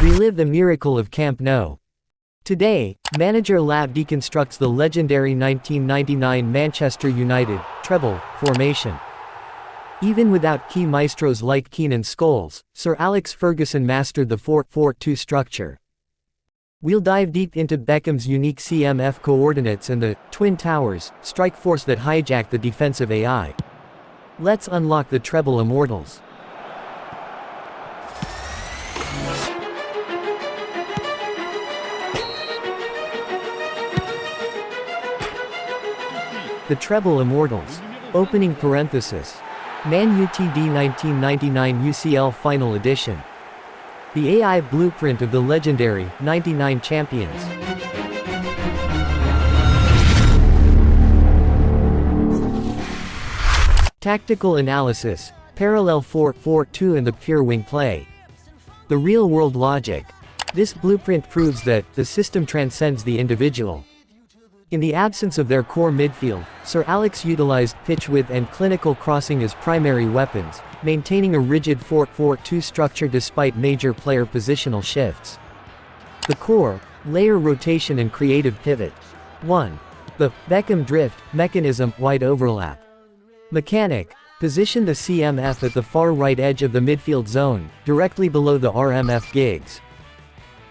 Relive the miracle of Camp Nou. Today, Manager Lab deconstructs the legendary 1999 Manchester United Treble formation. Even without key maestros like Keane and Scholes, Sir Alex Ferguson mastered the 4-4-2 structure. We'll dive deep into Beckham's unique CMF coordinates and the Twin Towers strike force that hijacked the defensive AI. Let's unlock the Treble Immortals. The Treble Immortals. Opening parenthesis. Man UTD 1999 UCL Final Edition. The AI blueprint of the legendary 99 champions. Tactical analysis, parallel 4-4-2 and the pure wing play. The real-world logic. This blueprint proves that the system transcends the individual. In the absence of their core midfield, Sir Alex utilized pitch width and clinical crossing as primary weapons, maintaining a rigid 4-4-2 structure despite major player positional shifts. The core, layer rotation and creative pivot. 1. The Beckham Drift mechanism, wide overlap. Mechanic. Position the CMF at the far right edge of the midfield zone, directly below the RMF gigs.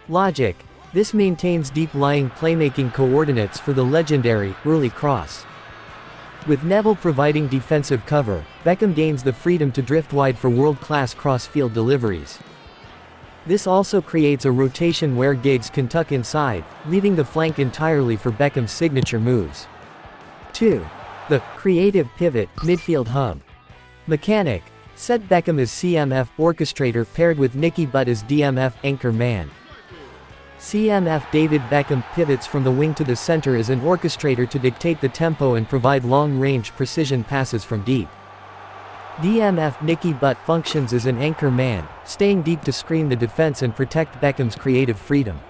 Logic. This maintains deep-lying playmaking coordinates for the legendary early cross. With Neville providing defensive cover, Beckham gains the freedom to drift wide for world-class cross-field deliveries. This also creates a rotation where Giggs can tuck inside, leaving the flank entirely for Beckham's signature moves. 2. The creative pivot midfield hub. Mechanic. Set Beckham as CMF orchestrator paired with Nicky Butt as DMF anchor man. CMF David Beckham pivots from the wing to the center as an orchestrator to dictate the tempo and provide long-range precision passes from deep. DMF Nicky Butt functions as an anchor man, staying deep to screen the defense and protect Beckham's creative freedom.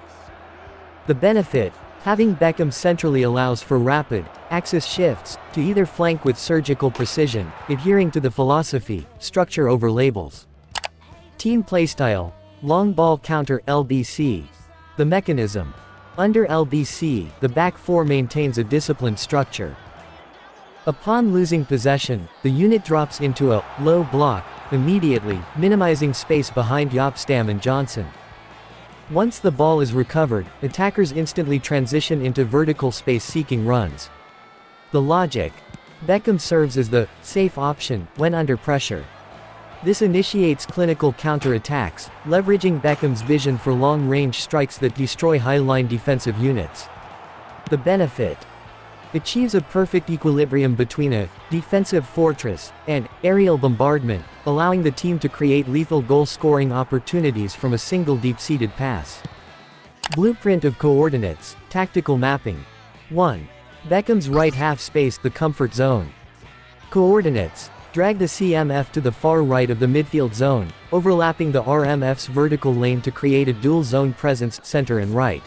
The benefit: having Beckham centrally allows for rapid, axis shifts, to either flank with surgical precision, adhering to the philosophy, structure over labels. Team playstyle, long ball counter LBC. The mechanism. Under LBC, the back four maintains a disciplined structure. Upon losing possession, the unit drops into a low block, immediately, minimizing space behind Yopstam and Johnson. Once the ball is recovered, attackers instantly transition into vertical space-seeking runs. The logic. Beckham serves as the safe option when under pressure. This initiates clinical counter-attacks, leveraging Beckham's vision for long-range strikes that destroy high-line defensive units. The benefit. Achieves a perfect equilibrium between a defensive fortress and aerial bombardment, allowing the team to create lethal goal-scoring opportunities from a single deep-seated pass. Blueprint of coordinates, tactical mapping. 1. Beckham's right half space, the comfort zone. Coordinates. Drag the CMF to the far right of the midfield zone, overlapping the RMF's vertical lane to create a dual zone presence, center and right.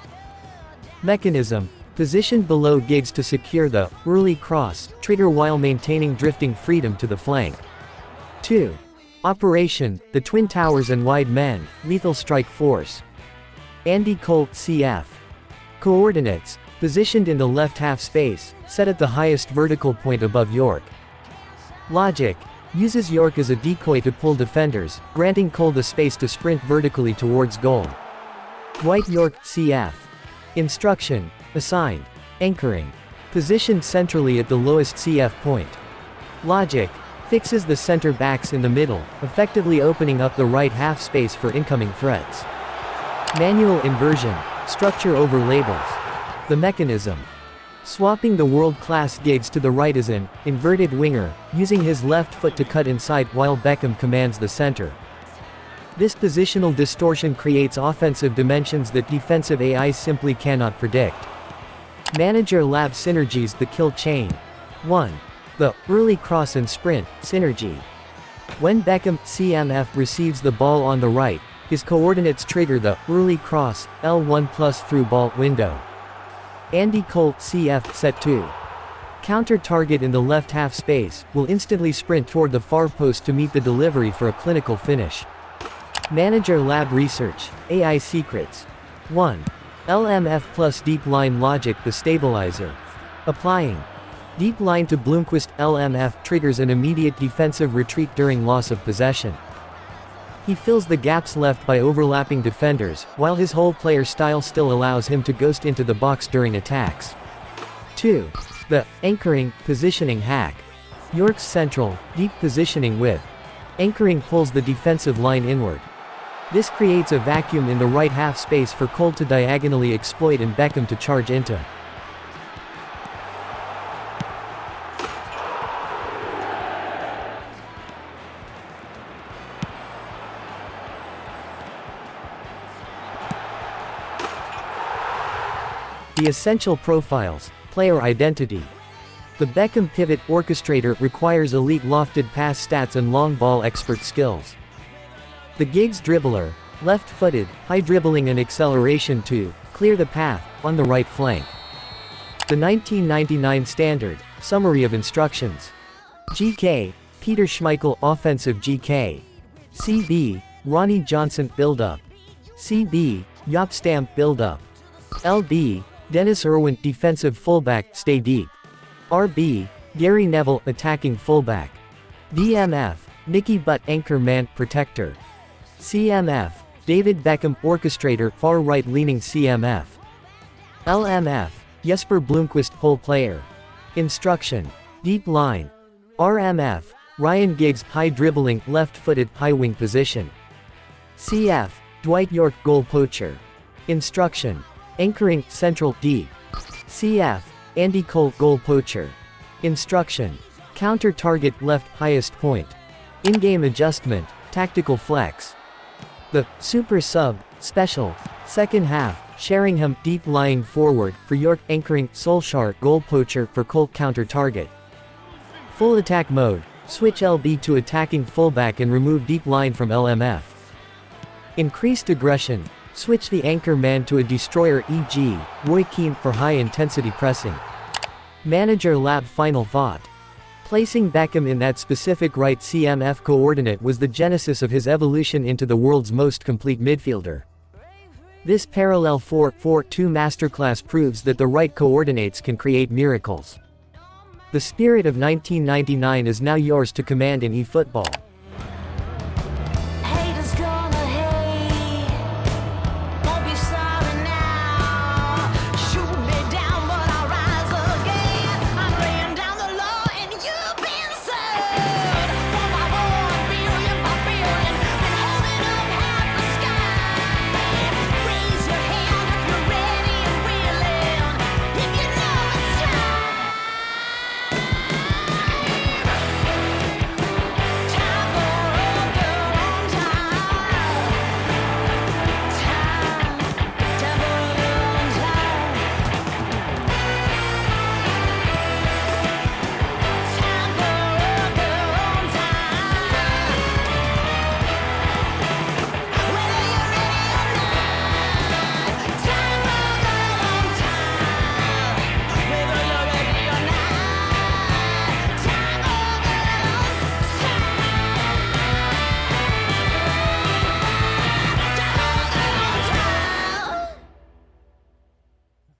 Mechanism. Positioned below Giggs to secure the early cross, trigger while maintaining drifting freedom to the flank. 2. Operation, the Twin Towers and wide men, lethal strike force. Yorke-Cole, CF. Coordinates. Positioned in the left half space, set at the highest vertical point above Yorke. Logic. Uses Yorke as a decoy to pull defenders, granting Cole the space to sprint vertically towards goal. Dwight Yorke, CF. Instruction. Assigned. Anchoring. Positioned centrally at the lowest CF point. Logic. Fixes the center backs in the middle, effectively opening up the right half space for incoming threats. Manual inversion. Structure over labels. The mechanism. Swapping the world-class Giggs to the right as an inverted winger, using his left foot to cut inside while Beckham commands the center. This positional distortion creates offensive dimensions that defensive AI simply cannot predict. Manager Lab synergies, the kill chain. 1. The early cross and sprint synergy. When Beckham CMF receives the ball on the right, his coordinates trigger the early cross L1+ through ball window. Yorke-Cole, CF, set 2. Counter target in the left half space, will instantly sprint toward the far post to meet the delivery for a clinical finish. Manager Lab Research, AI Secrets. 1. LMF plus Deep Line Logic, the stabilizer. Applying. Deep line to Bloomquist. LMF triggers an immediate defensive retreat during loss of possession. He fills the gaps left by overlapping defenders, while his whole player style still allows him to ghost into the box during attacks. 2. The anchoring, positioning hack. Yorke's central, deep positioning with anchoring pulls the defensive line inward. This creates a vacuum in the right half space for Cole to diagonally exploit and Beckham to charge into. The essential profiles, player identity. The Beckham pivot orchestrator requires elite lofted pass stats and long ball expert skills. The Giggs dribbler, left-footed, high dribbling and acceleration to clear the path on the right flank. The 1999 standard summary of instructions. GK, Peter Schmeichel offensive GK. CB, Ronnie Johnson build-up. CB, Jaap Stam build-up. LB, Dennis Irwin defensive fullback stay deep. RB, Gary Neville attacking fullback. DMF, Nicky Butt anchor man protector. CMF, David Beckham orchestrator far right leaning CMF. LMF, Jesper Bloomquist pole player. Instruction, deep line. RMF, Ryan Giggs high dribbling left-footed high wing position. CF, Dwight Yorke goal poacher. Instruction, anchoring central deep. CF, Andy Cole goal poacher. Instruction, counter target left highest point. In-game adjustment, tactical flex. The super sub special second half Sheringham deep lying forward for Yorke anchoring Solskjaer goal poacher for Cole counter target. Full attack mode, switch LB to attacking fullback and remove deep line from LMF. Increased aggression, switch the anchor man to a destroyer e.g. Roy Keane for high intensity pressing. Manager Lab final thought. Placing Beckham in that specific right CMF coordinate was the genesis of his evolution into the world's most complete midfielder. This parallel 4-4-2 masterclass proves that the right coordinates can create miracles. The spirit of 1999 is now yours to command in eFootball.